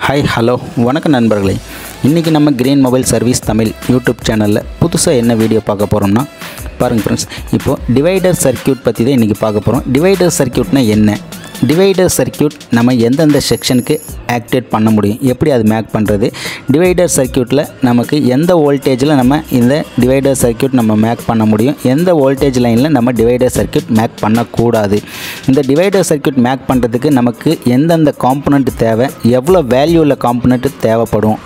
Hi hello வணக்கம் நண்பர்களே. இன்றைக்கி நம்ம green mobile service Tamil YouTube சேனலில் புதுசாக என்ன வீடியோ பார்க்க போகிறோம்னா பாருங்கள் ஃப்ரெண்ட்ஸ், இப்போது டிவைடர் சர்க்யூட் பற்றி தான் இன்றைக்கி பார்க்க போகிறோம். டிவைடர் சர்க்யூட்னா என்ன, டிவைடர் சர்க்யூட் நம்ம எந்தெந்த செக்ஷனுக்கு ஆக்டிவேட் பண்ண முடியும், எப்படி அது மேக் பண்ணுறது, டிவைடர் சர்க்யூட்டில் நமக்கு எந்த வோல்டேஜில் நம்ம இந்த டிவைடர் சர்க்யூட் நம்ம மேக் பண்ண முடியும், எந்த வோல்டேஜ் லைனில் நம்ம டிவைடர் சர்க்யூட் மேக் பண்ணக்கூடாது, இந்த டிவைடர் சர்க்யூட் மேக் பண்ணுறதுக்கு நமக்கு எந்தெந்த காம்பனண்ட் தேவை, எவ்வளோ வேல்யூவில் காம்பனண்ட் தேவைப்படும்,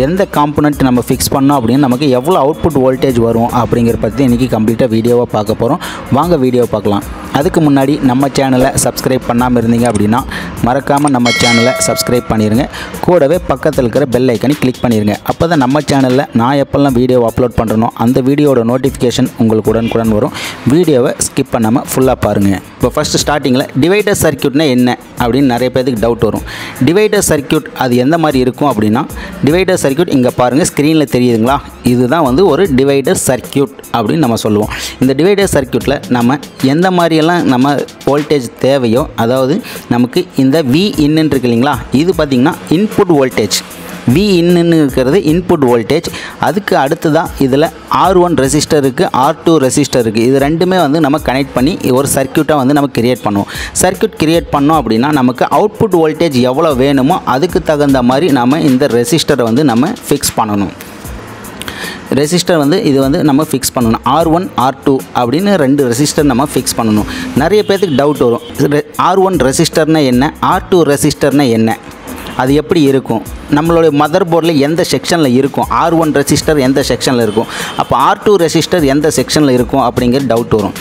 எந்த காம்பனண்ட் நம்ம ஃபிக்ஸ் பண்ணோம் அப்படின்னு நமக்கு எவ்வளோ அவுட்புட் வோல்டேஜ் வரும் அப்படிங்கிற பற்றி இன்றைக்கி கம்ப்ளீட்டாக வீடியோவாக பார்க்க போகிறோம். வாங்க வீடியோவை பார்க்கலாம். அதுக்கு முன்னாடி நம்ம சேனலை சப்ஸ்கிரைப் பண்ணாமல் இருந்தீங்க அப்படின்னா மறக்காமல் நம்ம சேனலை சப்ஸ்கிரைப் பண்ணிடுங்க. கூடவே பக்கத்தில் இருக்கிற பெல் ஐக்கனை கிளிக் பண்ணிடுங்க. அப்போ தான் நம்ம சேனலில் நான் எப்போல்லாம் வீடியோ அப்லோட் பண்ணுறனோ அந்த வீடியோட நோட்டிஃபிகேஷன் உங்களுக்கு உடனுக்குடன் வரும். வீடியோவை ஸ்கிப் பண்ணாமல் ஃபுல்லாக பாருங்கள். இப்போ ஃபஸ்ட்டு ஸ்டார்டிங்கில் டிவைடர் சர்க்யூட்னா என்ன அப்படின்னு நிறைய பேருக்கு டவுட் வரும். டிவைடர் சர்க்யூட் அது எந்த மாதிரி இருக்கும் அப்படின்னா, டிவைடர் சர்க்யூட் இங்கே பாருங்கள், ஸ்க்ரீனில் தெரியுதுங்களா, இதுதான் வந்து ஒரு டிவைடர் சர்க்யூட் அப்படின்னு நம்ம சொல்லுவோம். இந்த டிவைடர் சர்க்யூட்டில் நம்ம எந்த மாதிரியெல்லாம் நம்ம வோல்டேஜ் தேவையோ, அதாவது நமக்கு இந்த வி இன்னு இருக்கு இல்லைங்களா, இது பார்த்திங்கன்னா இன்புட் வோல்டேஜ், வி இன்னு இருக்கிறது இன்புட் வோல்டேஜ். அதுக்கு அடுத்து தான் இதில் R1 ரெசிஸ்டர் இருக்குது, R2 ரெசிஸ்டர் இருக்குது. இது ரெண்டுமே வந்து நம்ம கனெக்ட் பண்ணி ஒரு சர்க்யூட்டாக வந்து நம்ம கிரியேட் பண்ணுவோம். சர்க்யூட் கிரியேட் பண்ணோம் அப்படின்னா நமக்கு அவுட்புட் வோல்டேஜ் எவ்வளோ வேணுமோ அதுக்கு தகுந்த மாதிரி நம்ம இந்த ரெசிஸ்டரை வந்து நம்ம ஃபிக்ஸ் பண்ணணும். ரெசிஸ்டர் வந்து இது வந்து நம்ம ஃபிக்ஸ் பண்ணணும். R1 R2 அப்படின்னு ரெண்டு ரெசிஸ்டர் நம்ம ஃபிக்ஸ் பண்ணணும். நிறைய பேருக்கு டவுட் வரும், R1 ரெசிஸ்டர்னா என்ன, R2 ரெசிஸ்டர்னா என்ன, அது எப்படி இருக்கும், நம்மளுடைய மதர் போர்டில் எந்த செக்ஷனில் இருக்கும், R1 ரெசிஸ்டர் எந்த செக்ஷனில் இருக்கும், அப்போ R2 ரெசிஸ்டர் எந்த செக்ஷனில் இருக்கும் அப்படிங்கிற டவுட் வரும்.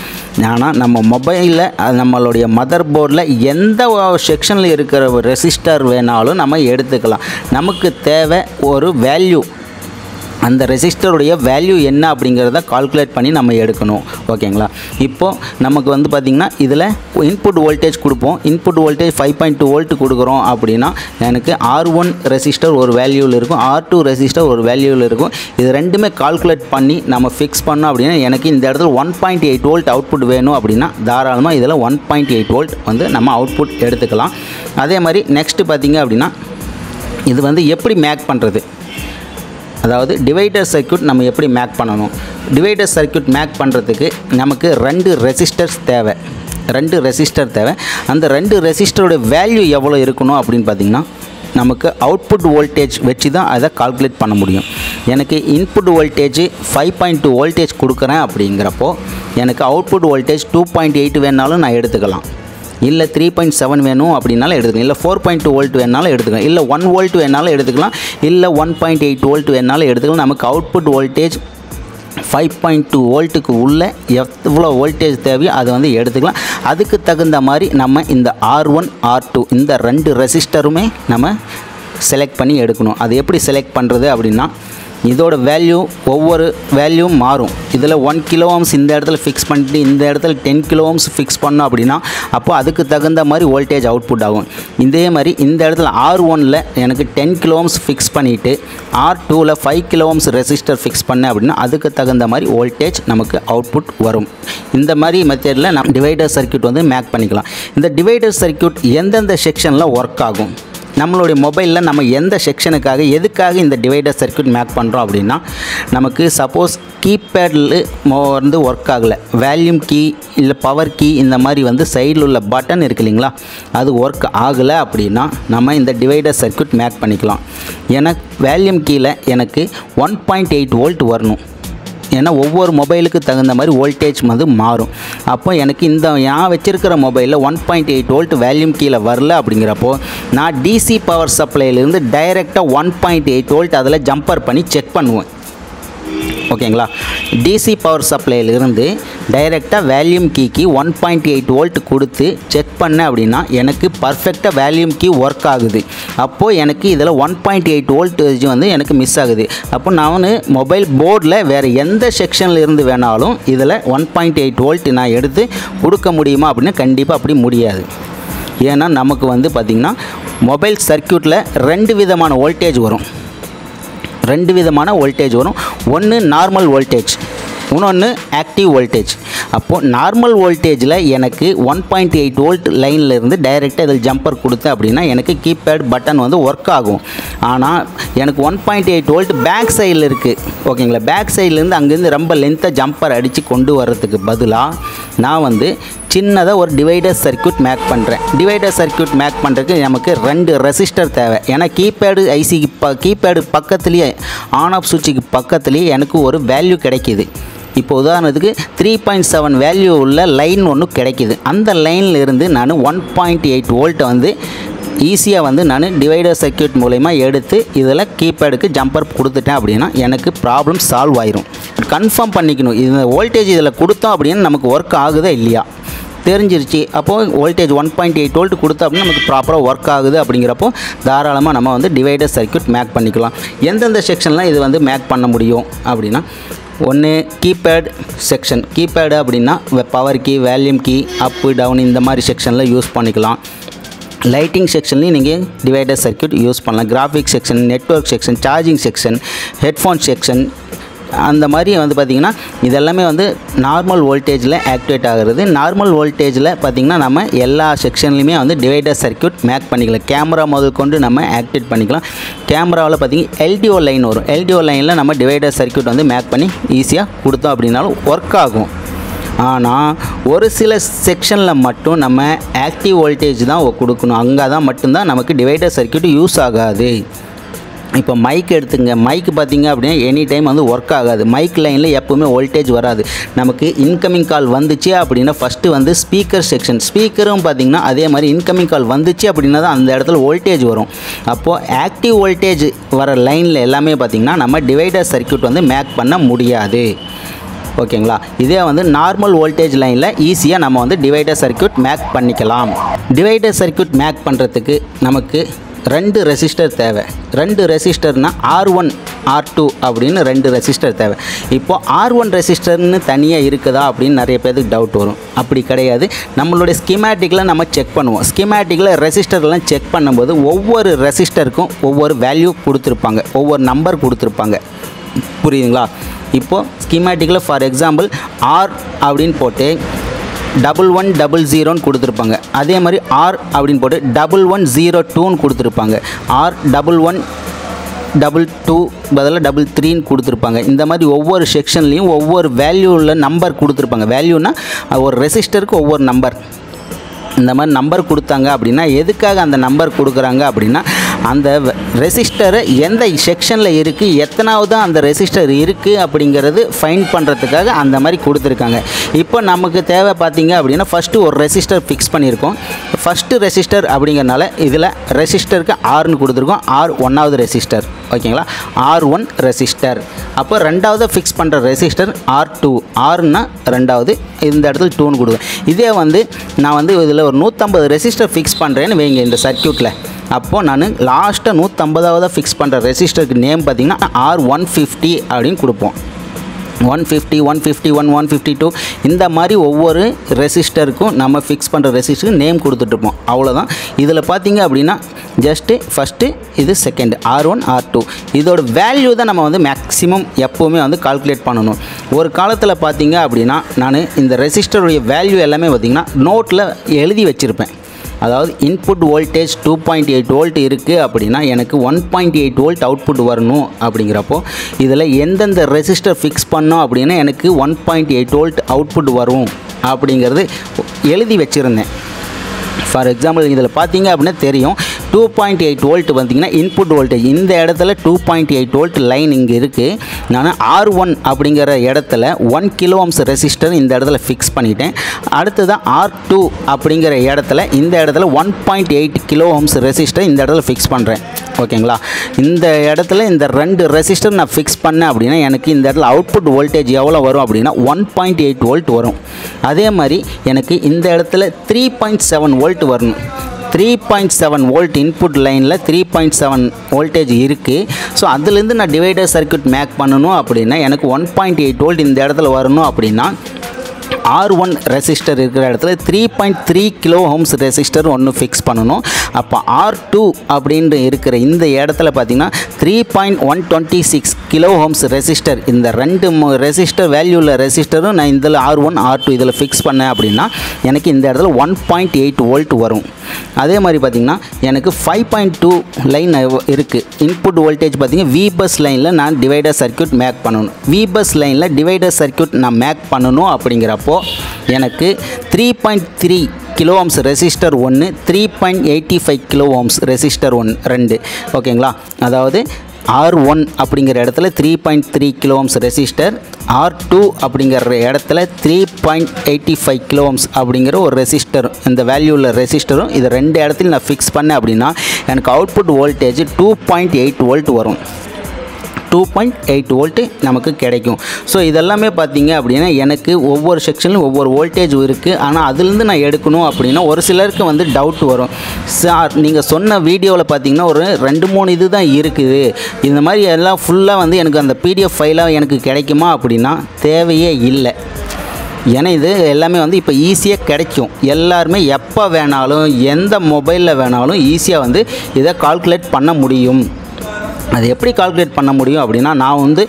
ஆனால் நம்ம மொபைலில் நம்மளுடைய மதர் போர்டில் எந்த செக்ஷனில் இருக்கிற ரெசிஸ்டர் வேணாலும் நம்ம எடுத்துக்கலாம். நமக்கு தேவை ஒரு வேல்யூ, அந்த ரெசிஸ்டருடைய வேல்யூ என்ன அப்படிங்கிறத கால்குலேட் பண்ணி நம்ம எடுக்கணும். ஓகேங்களா. இப்போது நமக்கு வந்து பார்த்திங்கன்னா இதில் இன்புட் வோல்டேஜ் கொடுப்போம். இன்புட் வோல்டேஜ் 5.2 வோல்ட் கொடுக்குறோம் அப்படின்னா எனக்கு R1 ரெசிஸ்டர் ஒரு வேல்யூவில் இருக்கும், R2 ரெசிஸ்டர் ஒரு வேல்யூவில் இருக்கும். இது ரெண்டுமே கால்குலேட் பண்ணி நம்ம ஃபிக்ஸ் பண்ணோம் அப்படின்னா எனக்கு இந்த இடத்துல 1.8 வோல்ட் அவுட்புட் வேணும் அப்படின்னா தாராளமாக இதில் 1.8 வோல்ட் வந்து நம்ம அவுட்புட் எடுத்துக்கலாம். அதே மாதிரி நெக்ஸ்ட்டு பார்த்திங்க அப்படின்னா இது வந்து எப்படி மேக் பண்ணுறது, அதாவது டிவைடர் சர்க்யூட் நம்ம எப்படி மேக் பண்ணணும். டிவைடர் சர்க்யூட் மேக் பண்ணுறதுக்கு நமக்கு ரெண்டு ரெசிஸ்டர் தேவை. அந்த ரெண்டு ரெசிஸ்டரோட வேல்யூ எவ்வளோ இருக்கணும் அப்படின்னு பார்த்திங்கன்னா நமக்கு அவுட்புட் வோல்டேஜ் வச்சு தான் அதை கால்குலேட் பண்ண முடியும். எனக்கு இன்புட் வோல்டேஜ் 5.2 வோல்டேஜ் கொடுக்குறேன் அப்படிங்கிறப்போ எனக்கு அவுட்புட் வோல்டேஜ் 2.8 வேணாலும் நான் எடுத்துக்கலாம், இல்லை 3.7 வேணும் அப்படின்னாலும் எடுத்துக்கலாம், இல்லை 4.2 வோல்ட் வேணாலும் எடுத்துக்கலாம், இல்லை 1 வோல்ட் வேணாலும் எடுத்துக்கலாம், இல்லை 1.8 வோல்ட் வேணாலும் எடுத்துக்கலாம். நமக்கு அவுட்புட் வோல்டேஜ் 5.2 வோல்ட்டுக்கு உள்ள எவ்வளோ வோல்டேஜ் தேவையோ அதை வந்து எடுத்துக்கலாம். அதுக்கு தகுந்த மாதிரி நம்ம இந்த R1 R2 இந்த ரெண்டு ரெசிஸ்டருமே நம்ம செலக்ட் பண்ணி எடுக்கணும். அது எப்படி செலக்ட் பண்ணுறது அப்படின்னா, இதோட வேல்யூ ஒவ்வொரு வேல்யூவும் மாறும். இதில் 1 கிலோ ஓம்ஸ் இந்த இடத்துல ஃபிக்ஸ் பண்ணிட்டு இந்த இடத்துல 10 கிலோ ஓம்ஸ் ஃபிக்ஸ் பண்ணோம் அப்படின்னா அப்போ அதுக்கு தகுந்த மாதிரி வோல்டேஜ் அவுட்புட் ஆகும். இதே மாதிரி இந்த இடத்துல R1ல் எனக்கு 10 கிலோ ஓம்ஸ் ஃபிக்ஸ் பண்ணிவிட்டு R2ல் 5 கிலோ ஓம்ஸ் ரெசிஸ்டர் ஃபிக்ஸ் பண்ணேன் அப்படின்னா அதுக்கு தகுந்த மாதிரி வோல்டேஜ் நமக்கு அவுட்புட் வரும். இந்த மாதிரி மெத்தடில் நம்ம டிவைடர் சர்க்யூட் வந்து மேக் பண்ணிக்கலாம். இந்த டிவைடர் சர்க்யூட் எந்தெந்த செக்ஷனில் ஒர்க் ஆகும், நம்மளுடைய மொபைலில் நம்ம எந்த செக்ஷனுக்காக எதுக்காக இந்த டிவைடர் சர்க்யூட் மேக் பண்ணுறோம் அப்படின்னா, நமக்கு சப்போஸ் கீபேடில் வந்து ஒர்க் ஆகலை, வேல்யூம் கீ இல்லை பவர் கீ இந்த மாதிரி வந்து சைடில் உள்ள பட்டன் இருக்கு இல்லைங்களா, அது ஒர்க் ஆகலை அப்படின்னா நம்ம இந்த டிவைடர் சர்க்யூட் மேக் பண்ணிக்கலாம். ஏன்னா வேல்யூம் கீயில் எனக்கு 1.8 வோல்ட் வரணும். ஏன்னா ஒவ்வொரு மொபைலுக்கு தகுந்த மாதிரி வோல்டேஜ் வந்து மாறும். அப்போ எனக்கு இந்த நான் வச்சுருக்கிற மொபைலில் 1.8 வோல்ட் வேல்யூம் கீழே வரல அப்படிங்கிறப்போ நான் டிசி பவர் சப்ளைலேருந்து டைரெக்டாக 1.8 வோல்ட் அதில் ஜம்பர் பண்ணி செக் பண்ணுவேன். ஓகேங்களா. டிசி பவர் சப்ளையிலிருந்து டைரெக்டாக வேல்யூம் கீக்கு 1.8 வோல்ட் கொடுத்து செக் பண்ணேன் அப்படின்னா எனக்கு பர்ஃபெக்டாக வேல்யூம் கீ ஒர்க் ஆகுது. அப்போது எனக்கு இதில் 1.8 வோல்டேஜ் வந்து எனக்கு மிஸ் ஆகுது. அப்போ நான் மொபைல் போர்டில் வேறு எந்த செக்ஷனில் இருந்து வேணாலும் இதில் 1.8 வோல்ட் நான் எடுத்து கொடுக்க முடியுமா அப்படின்னா கண்டிப்பாக அப்படி முடியாது. ஏன்னா நமக்கு வந்து பார்த்திங்கன்னா மொபைல் சர்க்யூட்டில் ரெண்டு விதமான வோல்டேஜ் வரும். ஒன்று நார்மல் வோல்டேஜ், இன்னொன்று ஆக்டிவ் வோல்டேஜ். அப்போது நார்மல் வோல்டேஜில் எனக்கு 1.8 வோல்ட் லைனில் இருந்து டைரெக்டாக இதில் ஜம்பர் கொடுத்தேன் அப்படின்னா எனக்கு கீபேட் பட்டன் வந்து ஒர்க் ஆகும். ஆனால் எனக்கு 1.8 வோல்ட் பேக் சைடில் இருக்குது. ஓகேங்களா, பேக் சைட்லேருந்து அங்கேருந்து ரொம்ப லென்த்தாக ஜம்பர் அடித்து கொண்டு வர்றதுக்கு பதிலாக நான் வந்து சின்னதாக ஒரு டிவைடர் சர்க்யூட் மேக் பண்ணுறேன். டிவைடர் சர்க்யூட் மேக் பண்ணுறதுக்கு நமக்கு 2 ரெசிஸ்டர் தேவை. ஏன்னா கீபேடு ஐசிக்கு கீபேடு பக்கத்துலேயே ஆன் ஆஃப் சுவிட்சுக்கு பக்கத்துலேயே எனக்கு ஒரு வேல்யூ கிடைக்கிது. இப்போ உதாரணத்துக்கு 3.7 வேல்யூ உள்ள லைன் ஒன்று கிடைக்கிது. அந்த லைனில் இருந்து நான் 1.8 வோல்ட்டை வந்து ஈஸியாக வந்து நான் டிவைடர் சர்க்யூட் மூலமா எடுத்து இதில் கீபேடுக்கு ஜம்பர் கொடுத்துட்டேன் அப்படின்னா எனக்கு ப்ராப்ளம் சால்வ் ஆயிரும். கன்ஃபார்ம் பண்ணிக்கணும் இந்த வோல்டேஜ் இதில் கொடுத்தோம் அப்படின்னு நமக்கு ஒர்க் ஆகுதா இல்லையா தெரிஞ்சிருச்சு. அப்போது வோல்டேஜ் 1.8 வோல்ட் கொடுத்தோம் அப்படின்னா நமக்கு ப்ராப்பராக ஒர்க் ஆகுது. அப்படிங்கிறப்போ தாராளமாக நம்ம வந்து டிவைடர் சர்க்யூட் மேக் பண்ணிக்கலாம். எந்தெந்த செக்ஷன்லாம் இது வந்து மேக் பண்ண முடியும் அப்படின்னா, ஒன்று கீபேட் செக்ஷன். கீபேடு அப்படின்னா பவர் கீ, வேல்யூம் கீ, அப்பு டவுன் இந்த மாதிரி செக்ஷனில் யூஸ் பண்ணிக்கலாம். லைட்டிங் செக்ஷன்லையும் நீங்கள் டிவைடர் சர்க்யூட் யூஸ் பண்ணலாம். Graphics section, network section, charging section, headphone section, அந்த மாதிரி வந்து பார்த்திங்கன்னா இதெல்லாமே வந்து நார்மல் வோல்டேஜில் ஆக்டிவேட் ஆகிறது. நார்மல் வோல்டேஜில் பார்த்திங்கன்னா நம்ம எல்லா செக்ஷன்லையுமே வந்து டிவைடர் சர்க்யூட் மேக் பண்ணிக்கலாம். கேமரா முதல் கொண்டு நம்ம ஆக்டிவேட் பண்ணிக்கலாம். கேமராவில் பார்த்திங்கன்னா எல்டிஓ லைன் வரும். எல்டிஓ லைனில் நம்ம டிவைடர் சர்க்யூட் வந்து மேக் பண்ணி ஈஸியாக கொடுத்தோம் அப்படின்னாலும் ஒர்க் ஆகும். ஆனால் ஒரு சில செக்ஷனில் மட்டும் நம்ம ஆக்டிவ் வோல்டேஜ் தான் கொடுக்கணும். அங்கே தான் மட்டும்தான் நமக்கு டிவைடர் சர்க்யூட் யூஸ் ஆகாது. இப்போ மைக் எடுத்துங்க. மைக் பார்த்திங்க அப்படின்னா எனி டைம் வந்து ஒர்க் ஆகாது. மைக் லைனில் எப்போவுமே வோல்டேஜ் வராது. நமக்கு இன்கமிங் கால் வந்துச்சு அப்படின்னா ஃபஸ்ட்டு வந்து ஸ்பீக்கர் செக்ஷன். ஸ்பீக்கரும் பார்த்திங்கன்னா அதே மாதிரி இன்கமிங் கால் வந்துச்சு அப்படின்னா தான் அந்த இடத்துல வோல்டேஜ் வரும். அப்போது ஆக்டிவ் வோல்டேஜ் வர லைனில் எல்லாமே பார்த்திங்கன்னா நம்ம டிவைடர் சர்க்யூட் வந்து மேக் பண்ண முடியாது. ஓகேங்களா, இதே வந்து நார்மல் வோல்டேஜ் லைனில் ஈஸியாக நம்ம வந்து டிவைடர் சர்க்யூட் மேக் பண்ணிக்கலாம். டிவைடர் சர்க்யூட் மேக் பண்ணுறதுக்கு நமக்கு 2 ரெசிஸ்டர் தேவை. 2 ரெசிஸ்டர்னால் R1 R2 அப்படின்னு 2 ரெசிஸ்டர் தேவை. இப்போது R1 ரெசிஸ்டர்னு தனியாக இருக்குதா அப்படின்னு நிறைய பேருக்கு டவுட் வரும். அப்படி கிடையாது. நம்மளுடைய ஸ்கீமேட்டிக்கில் நம்ம செக் பண்ணுவோம். ஸ்கீமேட்டிக்கில் ரெசிஸ்டர்லாம் செக் பண்ணும்போது ஒவ்வொரு ரெசிஸ்டருக்கும் ஒவ்வொரு வேல்யூ கொடுத்துருப்பாங்க, ஒவ்வொரு நம்பர் கொடுத்துருப்பாங்க. புரியுதுங்களா? இப்போது ஸ்கீமேட்டிக்கில் ஃபார் எக்ஸாம்பிள் R அப்படின்னு போட்டு 1100 கொடுத்துருப்பாங்க. அதே மாதிரி R அப்படின்னு போட்டு 1102 கொடுத்துருப்பாங்க. R1122 பதிலாக 33 கொடுத்துருப்பாங்க. இந்த மாதிரி ஒவ்வொரு செக்ஷன்லேயும் ஒவ்வொரு வேல்யூவில் நம்பர் கொடுத்துருப்பாங்க. வேல்யூனா ஒரு ரெசிஸ்டருக்கு ஒவ்வொரு நம்பர். இந்த மாதிரி நம்பர் கொடுத்தாங்க அப்படின்னா எதுக்காக அந்த நம்பர் கொடுக்குறாங்க அப்படின்னா அந்த ரெசிஸ்டரை எந்த செக்ஷனில் இருக்குது, எத்தனாவது அந்த ரெசிஸ்டர் இருக்குது அப்படிங்கிறது ஃபைண்ட் பண்ணுறதுக்காக அந்த மாதிரி கொடுத்துருக்காங்க. இப்போ நமக்கு தேவை பார்த்திங்க அப்படின்னா ஃபஸ்ட்டு ஒரு ரெசிஸ்டர் ஃபிக்ஸ் பண்ணியிருக்கோம். ஃபஸ்ட்டு ரெசிஸ்டர் அப்படிங்கிறனால இதில் ரெசிஸ்டருக்கு ஆர்னு கொடுத்துருக்கோம். R 1வது ரெசிஸ்டர். ஓகேங்களா, R1 ரெசிஸ்டர். அப்போ ரெண்டாவது ஃபிக்ஸ் பண்ணுற ரெசிஸ்டர் R2. ஆர்னா ரெண்டாவது, இந்த இடத்துல 2ன்னு கொடுக்குறேன். இதே வந்து நான் வந்து இதில் ஒரு 150 ரெசிஸ்டர் ஃபிக்ஸ் பண்ணுறேன்னு வைங்க இந்த சர்க்யூட்டில். அப்போது நான் லாஸ்ட்டாக 150வது ஃபிக்ஸ் பண்ணுற ரெசிஸ்டருக்கு நேம் பார்த்திங்கன்னா R150 அப்படின்னு கொடுப்போம். 150, 151, 152 இந்த மாதிரி ஒவ்வொரு ரெசிஸ்டருக்கும் நம்ம ஃபிக்ஸ் பண்ணுற ரெசிஸ்டருக்கு நேம் கொடுத்துட்ருப்போம். அவ்வளோதான். இதில் பார்த்திங்க அப்படின்னா ஜஸ்ட்டு ஃபஸ்ட்டு இது செகண்ட் R1 R2 இதோட வேல்யூ தான் நம்ம வந்து மேக்ஸிமம் எப்போவுமே வந்து கால்குலேட் பண்ணணும். ஒரு காலத்தில் பார்த்திங்க அப்படின்னா நான் இந்த ரெசிஸ்டருடைய வேல்யூ எல்லாமே பார்த்திங்கன்னா நோட்டில் எழுதி வச்சுருப்பேன். அதாவது இன்புட் வோல்டேஜ் 2.8 வோல்ட் இருக்குது அப்படின்னா எனக்கு 1.8 வோல்ட் அவுட்புட் வரணும். அப்படிங்கிறப்போ இதில் எந்தெந்த ரெசிஸ்டர் ஃபிக்ஸ் பண்ணோம் அப்படின்னா எனக்கு 1.8 வோல்ட் அவுட்புட் வரும் அப்படிங்கிறது எழுதி வச்சுருந்தேன். ஃபார் எக்ஸாம்பிள் இதில் பார்த்தீங்க அப்படின்னா தெரியும் 2.8 வோல்ட் பார்த்திங்கன்னா இன்புட் வோல்டேஜ். இந்த இடத்துல 2.8 வோல்ட் லைன் இங்கே இருக்குது. நான் R1 அப்படிங்கிற இடத்துல 1 கிலோ ஓம்ஸ் ரெசிஸ்டர் இந்த இடத்துல ஃபிக்ஸ் பண்ணிட்டேன். அடுத்ததான் R2 அப்படிங்கிற இடத்துல இந்த இடத்துல 1.8 கிலோ ஓம்ஸ் ரெசிஸ்டர் இந்த இடத்துல ஃபிக்ஸ் பண்ணுறேன். ஓகேங்களா, இந்த இடத்துல இந்த 2 ரெசிஸ்டர் நான் ஃபிக்ஸ் பண்ணேன் அப்படின்னா எனக்கு இந்த இடத்துல அவுட்புட் வோல்டேஜ் எவ்வளோ வரும் அப்படின்னா 1.8 வோல்ட் வரும். அதே மாதிரி எனக்கு இந்த இடத்துல 3.7 வோல்ட் வரணும். 3.7 வோல்ட் இன்புட் லைனில் 3.7 வோல்டேஜ் இருக்குது. ஸோ அதுலேருந்து நான் டிவைடர் சர்க்யூட் மேக் பண்ணணும் அப்படின்னா எனக்கு 1.8 வோல்ட் இந்த இடத்துல வரணும் அப்படின்னா R1 ரெசிஸ்டர் இருக்கிற இடத்துல 3.3 கிலோ ஓம்ஸ் ரெசிஸ்டர் ஒன்று ஃபிக்ஸ் பண்ணணும். அப்போ R2 அப்படின்ற இருக்கிற இந்த இடத்துல பார்த்திங்கன்னா 3.126 கிலோ ஓம்ஸ் ரெசிஸ்டர், இந்த ரெண்டு ரெசிஸ்டர் வேல்யூவில் ரெசிஸ்டரும் நான் இதில் R1 R2 இதில் ஃபிக்ஸ் பண்ணேன் அப்படின்னா எனக்கு இந்த இடத்துல 1.8 வோல்ட் வரும். அதே மாதிரி பார்த்திங்கன்னா எனக்கு 5.2 லைன் இருக்குது. இன்புட் வோல்டேஜ் பார்த்திங்கன்னா விபஸ் லைனில் நான் டிவைடர் சர்க்யூட் மேக் பண்ணணும். விபஸ் லைனில் டிவைடர் சர்க்யூட் நான் மேக் பண்ணணும். அப்படிங்கிறப்போ எனக்கு 3.3 கிலோ ஓம்ஸ் ரெசிஸ்டர் ஒன்று, 3.85 கிலோ ஓம்ஸ் ரெசிஸ்டர் ரெண்டு. ஓகேங்களா? அதாவது R1 அப்படிங்கிற இடத்துல 3.3 கிலோ ஓம்ஸ் ரெசிஸ்டர், R2 அப்படிங்கிற இடத்துல 3.85 கிலோ ஓம்ஸ் அப்படிங்கிற ஒரு ரெசிஸ்டர், இந்த வேல்யூவில் ரெசிஸ்டரும் இது ரெண்டு இடத்துல நான் ஃபிக்ஸ் பண்ணேன் அப்படின்னா எனக்கு அவுட்புட் வோல்டேஜ் 2.8 வோல்ட் வரும். 2.8 வோல்ட்டு நமக்கு கிடைக்கும். ஸோ இதெல்லாமே பார்த்தீங்க அப்படின்னா எனக்கு ஒவ்வொரு செக்ஷன்லையும் ஒவ்வொரு வோல்டேஜ் இருக்குது. ஆனால் அதுலேருந்து நான் எடுக்கணும் அப்படின்னா ஒரு சிலருக்கு வந்து டவுட் வரும். சார் நீங்கள் சொன்ன வீடியோவில் பார்த்தீங்கன்னா ஒரு 2-3 இது தான் இருக்குது, இந்த மாதிரி எல்லாம் ஃபுல்லாக வந்து எனக்கு அந்த பிடிஎஃப் ஃபைலாக எனக்கு கிடைக்குமா அப்படின்னா தேவையே இல்லை. ஏன்னா இது எல்லாமே வந்து இப்போ ஈஸியாக கிடைக்கும். எல்லாருமே எப்போ வேணாலும் எந்த மொபைலில் வேணாலும் ஈஸியாக வந்து இதை கால்குலேட் பண்ண முடியும். அது எப்படி கால்குலேட் பண்ண முடியும் அப்படின்னா நான் வந்து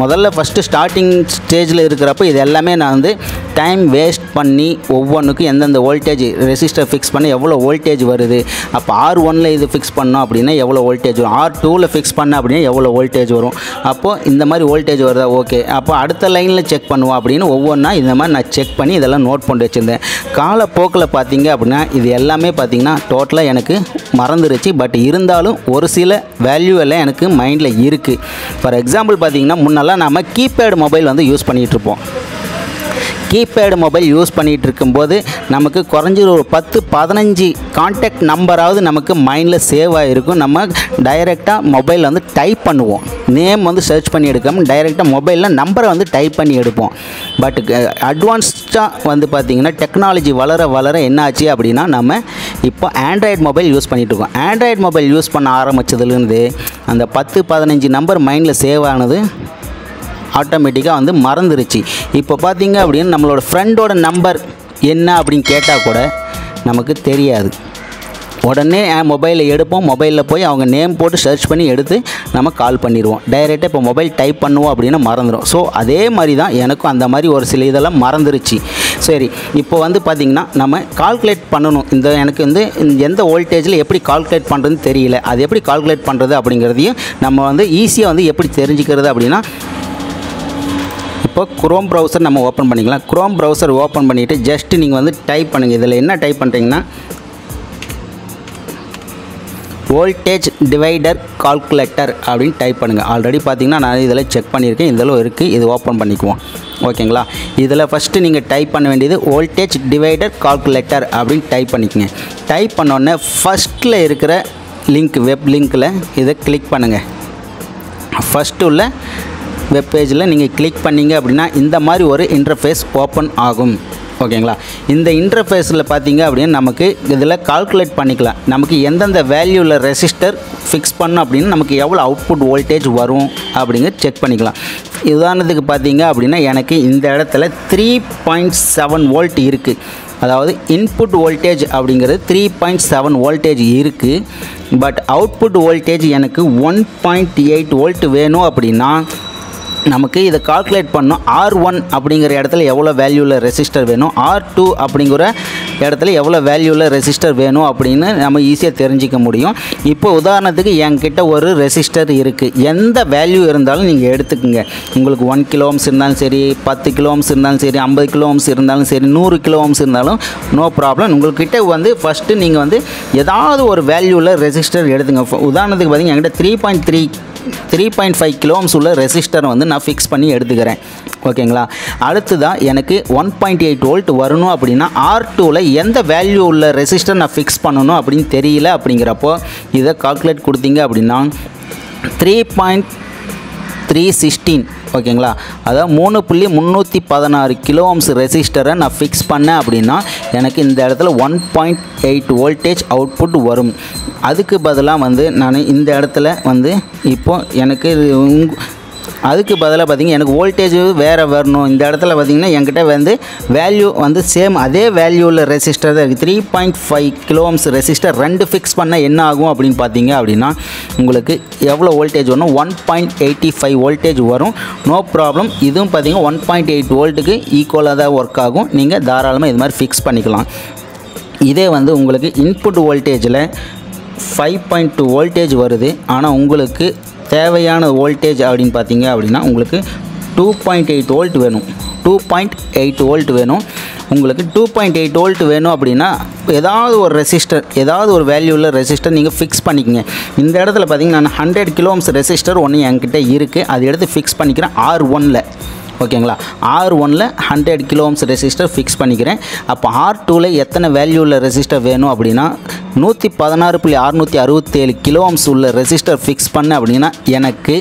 முதல்ல ஃபஸ்ட்டு ஸ்டார்டிங் ஸ்டேஜில் இருக்கிறப்போ இது எல்லாமே நான் வந்து டைம் வேஸ்ட் பண்ணி ஒவ்வொன்றுக்கும் எந்தெந்த வோல்டேஜ் ரெசிஸ்டர் ஃபிக்ஸ் பண்ணி எவ்வளோ வோல்டேஜ் வருது, அப்போ R1ல் இது ஃபிக்ஸ் பண்ணோம் அப்படின்னா எவ்வளோ வோல்டேஜ் வரும், R2ல் ஃபிக்ஸ் பண்ண அப்படின்னா எவ்வளோ வோல்டேஜ் வரும், அப்போது இந்த மாதிரி வோல்டேஜ் வருதா, ஓகே அப்போ அடுத்த லைனில் செக் பண்ணுவோம் அப்படின்னு ஒவ்வொன்றா இந்த மாதிரி நான் செக் பண்ணி இதெல்லாம் நோட் பண்ணி வச்சுருந்தேன். காலப்போக்கில் பார்த்தீங்க அப்படின்னா இது எல்லாமே பார்த்திங்கன்னா டோட்டலாக எனக்கு மறந்துருச்சு. பட் இருந்தாலும் ஒரு சில வேல்யூ எல்லாம் எனக்கு மைண்டில் இருக்குது. ஃபார் எக்ஸாம்பிள் பார்த்திங்கன்னா முன்னெல்லாம் நம்ம கீபேட் மொபைல் வந்து யூஸ் பண்ணிகிட்ருப்போம். கீபேடு மொபைல் யூஸ் பண்ணிகிட்டு இருக்கும்போது நமக்கு குறைஞ்சி ஒரு 10-15 கான்டாக்ட் நம்பராவது நமக்கு மைண்டில் சேவ் ஆகிருக்கும். நம்ம டைரெக்டாக மொபைலில் வந்து டைப் பண்ணுவோம், நேம் வந்து சர்ச் பண்ணி எடுக்காமல் டைரெக்டாக மொபைலில் நம்பரை வந்து டைப் பண்ணி எடுப்போம். பட் அட்வான்ஸ்டாக வந்து பார்த்திங்கன்னா டெக்னாலஜி வளர வளர என்ன ஆச்சு அப்படின்னா நம்ம இப்போ ஆண்ட்ராய்டு மொபைல் யூஸ் பண்ணிகிட்ருக்கோம். ஆண்ட்ராய்டு மொபைல் யூஸ் பண்ண ஆரம்பித்ததுலேருந்து அந்த 10-15 நம்பர் மைண்டில் சேவ் ஆனது ஆட்டோமேட்டிக்காக வந்து மறந்துருச்சு. இப்போ பார்த்தீங்க அப்படின்னு நம்மளோட ஃப்ரெண்டோட நம்பர் என்ன அப்படின்னு கேட்டால் கூட நமக்கு தெரியாது. உடனே மொபைலில் எடுப்போம், மொபைலில் போய் அவங்க நேம் போட்டு சர்ச் பண்ணி எடுத்து நம்ம கால் பண்ணிடுவோம். டைரெக்டாக இப்போ மொபைல் டைப் பண்ணுவோம் அப்படின்னா மறந்துடும். ஸோ அதே மாதிரி தான் எனக்கும் அந்த மாதிரி ஒரு சில இதெல்லாம் மறந்துருச்சு. சரி, இப்போ வந்து பார்த்திங்கன்னா நம்ம கால்குலேட் பண்ணணும். எனக்கு வந்து எந்த வோல்டேஜில் எப்படி கால்குலேட் பண்ணுறதுன்னு தெரியல. அது எப்படி கால்குலேட் பண்ணுறது அப்படிங்கிறதையும் நம்ம வந்து ஈஸியாக வந்து எப்படி தெரிஞ்சுக்கிறது அப்படின்னா இப்போ குரோம் ப்ரௌசர் நம்ம ஓப்பன் பண்ணிக்கலாம். குரோம் ப்ரௌசர் ஓப்பன் பண்ணிவிட்டு ஜஸ்ட்டு நீங்கள் வந்து டைப் பண்ணுங்கள். இதில் என்ன டைப் பண்ணுறீங்கன்னா வோல்டேஜ் டிவைடர் கால்குலேட்டர் அப்படின்னு டைப் பண்ணுங்கள். ஆல்ரெடி பார்த்தீங்கன்னா நான் இதில் செக் பண்ணியிருக்கேன், இதெல்லாம் இருக்குது. இது ஓப்பன் பண்ணிக்குவோம். ஓகேங்களா? இதில் ஃபஸ்ட்டு நீங்கள் டைப் பண்ண வேண்டியது வோல்டேஜ் டிவைடர் கால்குலேட்டர் அப்படின்னு டைப் பண்ணிக்கங்க. டைப் பண்ணோடனே ஃபஸ்ட்டில் இருக்கிற லிங்க், வெப் லிங்க்கில் இதை கிளிக் பண்ணுங்கள். ஃபஸ்ட்டு உள்ள வெப் பேஜில் நீங்கள் கிளிக் பண்ணிங்க அப்படின்னா இந்த மாதிரி ஒரு இன்டர்ஃபேஸ் ஓப்பன் ஆகும். ஓகேங்களா? இந்த இன்டர்ஃபேஸில் பார்த்தீங்க அப்படின்னா நமக்கு இதில் கால்குலேட் பண்ணிக்கலாம். நமக்கு எந்தெந்த வேல்யூவில் ரெசிஸ்டர் ஃபிக்ஸ் பண்ணோம் அப்படின்னா நமக்கு எவ்வளோ அவுட்புட் வோல்டேஜ் வரும் அப்படிங்கிற செக் பண்ணிக்கலாம். உதாரணத்துக்கு பார்த்தீங்க அப்படின்னா எனக்கு இந்த இடத்துல 3.7 வோல்ட் இருக்குது. அதாவது இன்புட் வோல்டேஜ் அப்படிங்கிறது 3.7 வோல்டேஜ் இருக்குது. பட் அவுட்புட் வோல்டேஜ் எனக்கு 1.8 வோல்ட் வேணும் அப்படின்னா நமக்கு இதை கால்குலேட் பண்ணோம். R1 அப்படிங்கிற இடத்துல எவ்வளோ வேல்யூவில் ரெசிஸ்டர் வேணும், R2 அப்படிங்கிற இடத்துல எவ்வளோ வேல்யூவில் ரெசிஸ்டர் வேணும் அப்படின்னு நம்ம ஈஸியாக தெரிஞ்சிக்க முடியும். இப்போ உதாரணத்துக்கு என்கிட்ட ஒரு ரெசிஸ்டர் இருக்குது. எந்த வேல்யூ இருந்தாலும் நீங்கள் எடுத்துக்கோங்க. உங்களுக்கு 1 கிலோ ஓம்ஸ் இருந்தாலும் சரி, 10 கிலோ ஓம்ஸ் இருந்தாலும் சரி, 50 கிலோ ஓம்ஸ் இருந்தாலும் சரி, 100 கிலோ ஓம்ஸ் இருந்தாலும் நோ ப்ராப்ளம். உங்கள்கிட்ட வந்து ஃபஸ்ட்டு நீங்கள் வந்து ஏதாவது ஒரு வேல்யூவில் ரெசிஸ்டர் எடுத்துங்க. உதாரணத்துக்கு பார்த்தீங்கன்னா என்கிட்ட 3.5 கிலோ ஓம்ஸ் உள்ள ரெசிஸ்டர் வந்து நான் ஃபிக்ஸ் பண்ணி எடுத்துக்கிறேன். ஓகேங்களா? அடுத்ததாக எனக்கு 1.8 வோல்ட் வரணும் அப்படின்னா R2வில் எந்த வேல்யூ உள்ள ரெசிஸ்டர் நான் ஃபிக்ஸ் பண்ணணும் அப்படின்னு தெரியல. அப்படிங்கிறப்போ இதை கால்குலேட் கொடுத்தீங்க அப்படின்னா 3.316 ஓகேங்களா? அதாவது 3.316 கிலோ ஓம்ஸ் ரெசிஸ்டரை நான் ஃபிக்ஸ் பண்ணேன் அப்படின்னா எனக்கு இந்த இடத்துல 1.8 வோல்டேஜ் அவுட்புட் வரும். அதுக்கு பதிலாக வந்து நான் இந்த இடத்துல வந்து இப்போ எனக்கு அதுக்கு பதிலாக பார்த்திங்கன்னா எனக்கு வோல்டேஜ் வேறு வரணும். இந்த இடத்துல பார்த்திங்கன்னா என்கிட்ட வந்து வேல்யூ வந்து சேம் அதே வேல்யூவில் ரெசிஸ்டர் தான் இருக்குது. 3.5 கிலோ ஓம்ஸ் ரெசிஸ்டர் ரெண்டு ஃபிக்ஸ் பண்ணால் என்ன ஆகும் அப்படின்னு பார்த்தீங்க அப்படின்னா உங்களுக்கு எவ்வளோ வோல்டேஜ் வரும்? 1.85 வோல்டேஜ் வரும். No problem. இதுவும் பார்த்திங்கன்னா 1.8 வோல்ட்டுக்கு ஈக்குவலாக தான் ஒர்க் ஆகும். நீங்கள் தாராளமாக இது மாதிரி ஃபிக்ஸ் பண்ணிக்கலாம். இதே வந்து உங்களுக்கு இன்புட் வோல்டேஜில் 5.2 வோல்டேஜ் வருது. ஆனால் உங்களுக்கு தேவையான வோல்டேஜ் அப்படின்னு பார்த்தீங்க அப்படின்னா உங்களுக்கு 2.8 வோல்ட் வேணும். 2.8 வோல்ட் வேணும். உங்களுக்கு 2.8 வோல்ட் வேணும் அப்படின்னா ஏதாவது ஒரு ரெசிஸ்டர், ஏதாவது ஒரு வேல்யூவில் ரெசிஸ்டர் நீங்கள் ஃபிக்ஸ் பண்ணிக்கங்க. இந்த இடத்துல பார்த்திங்கன்னா நான் 100 கிலோ ஓம்ஸ் ரெசிஸ்டர் ஒன்று என்கிட்ட இருக்குது. அதை எடுத்து ஃபிக்ஸ் பண்ணிக்கிறேன் R1ல். ஓகேங்களா? R1ல் 100 கிலோ ஓம்ஸ் ரெசிஸ்டர் ஃபிக்ஸ் பண்ணிக்கிறேன். அப்போ R2ல் எத்தனை வேல்யூவில் ரெசிஸ்டர் வேணும் அப்படின்னா 116.667 கிலோ ஓம்ஸ் உள்ள ரெசிஸ்டர் ஃபிக்ஸ் பண்ண அப்படின்னா எனக்கு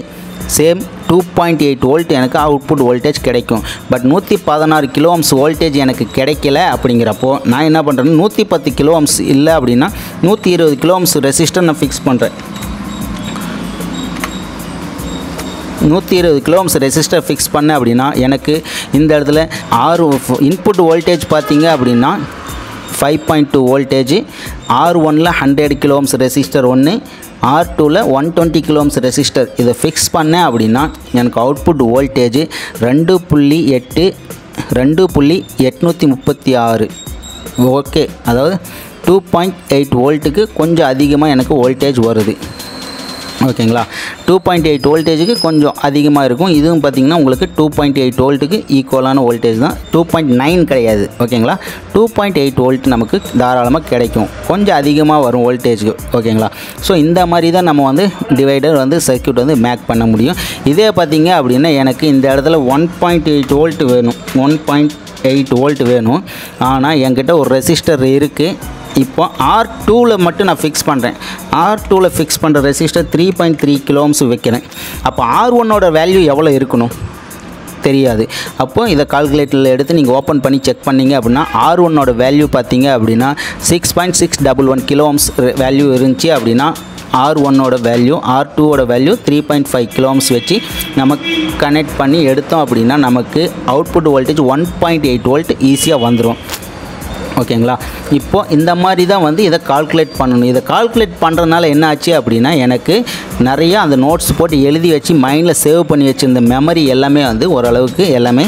சேம் 2.8 வோல்ட் எனக்கு அவுட்புட் வோல்டேஜ் கிடைக்கும். பட் 116 கிலோ ஓம்ஸ் வோல்டேஜ் எனக்கு கிடைக்கல அப்படிங்கிறப்போ நான் என்ன பண்ணுறேன்னா 110 கிலோ ஓம்ஸ் இல்லை அப்படின்னா 120 கிலோ ஓம்ஸ் ரெசிஸ்டர் நான் ஃபிக்ஸ் பண்ணுறேன். 120 கிலோ ஓம்ஸ் ரெசிஸ்டர் ஃபிக்ஸ் பண்ண அப்படின்னா எனக்கு இந்த இடத்துல இன்புட் வோல்டேஜ் பார்த்தீங்க அப்படின்னா 5.2 வோல்டேஜ். R1ல் 100 கிலோ ஓம்ஸ் ரெசிஸ்டர் ஒன்று, R2ல் 120 கிலோ ஓம்ஸ் ரெசிஸ்டர் இதை ஃபிக்ஸ் பண்ணேன் அப்படின்னா எனக்கு அவுட்புட் வோல்டேஜ் 2.836. ஓகே, அதாவது 2.8 வோல்ட்டுக்கு கொஞ்சம் அதிகமாக எனக்கு வோல்டேஜ் வருது. ஓகேங்களா? 2.8 வோல்டேஜுக்கு கொஞ்சம் அதிகமாக இருக்கும். இதுவும் பார்த்திங்கன்னா உங்களுக்கு 2.8 வோல்ட்டுக்கு ஈக்குவலான வோல்டேஜ் தான். 2.9 கிடையாது. ஓகேங்களா? 2.8 வோல்ட் நமக்கு தாராளமாக கிடைக்கும். கொஞ்சம் அதிகமாக வரும் வோல்டேஜுக்கு. ஓகேங்களா? ஸோ இந்த மாதிரி தான் நம்ம வந்து டிவைடர் வந்து சர்க்யூட் வந்து மேக் பண்ண முடியும். இதே பார்த்திங்க அப்படின்னா எனக்கு இந்த இடத்துல 1.8 வோல்ட் வேணும். 1.8 வோல்ட் வேணும். ஆனால் என்கிட்ட ஒரு ரெசிஸ்டர் இருக்குது. இப்போ R2ல் மட்டும் நான் ஃபிக்ஸ் பண்ணுறேன். R2ல் ஃபிக்ஸ் பண்ணுற ரெசிஸ்டர் 3.3 கிலோ ஓம்ஸ் வைக்கிறேன். அப்போ R1ஓட வேல்யூ எவ்வளோ இருக்கணும் தெரியாது. அப்போ இதை கால்குலேட்டரில் எடுத்து நீங்கள் ஓப்பன் பண்ணி செக் பண்ணிங்க அப்படின்னா R1ஓட வேல்யூ பார்த்தீங்க அப்படின்னா 6.611 கிலோ ஓம்ஸ் வேல்யூ இருந்துச்சு அப்படின்னா R1ஓட வேல்யூ R2ஓட வேல்யூ 3.5 கிலோ ஓம்ஸ் வச்சு நம்ம கனெக்ட் பண்ணி எடுத்தோம் அப்படின்னா நமக்கு அவுட்புட் வோல்டேஜ் 1.8 வோல்ட் ஈஸியாக வந்துடும். ஓகேங்களா? இப்போது இந்த மாதிரி தான் வந்து இதை கால்குலேட் பண்ணணும். இதை கால்குலேட் பண்ணுறதுனால என்ன ஆச்சு அப்படின்னா எனக்கு நிறையா அந்த நோட்ஸ் போட்டு எழுதி வச்சு மைண்டில் சேவ் பண்ணி வச்சுருந்த மெமரி எல்லாமே வந்து ஓரளவுக்கு எல்லாமே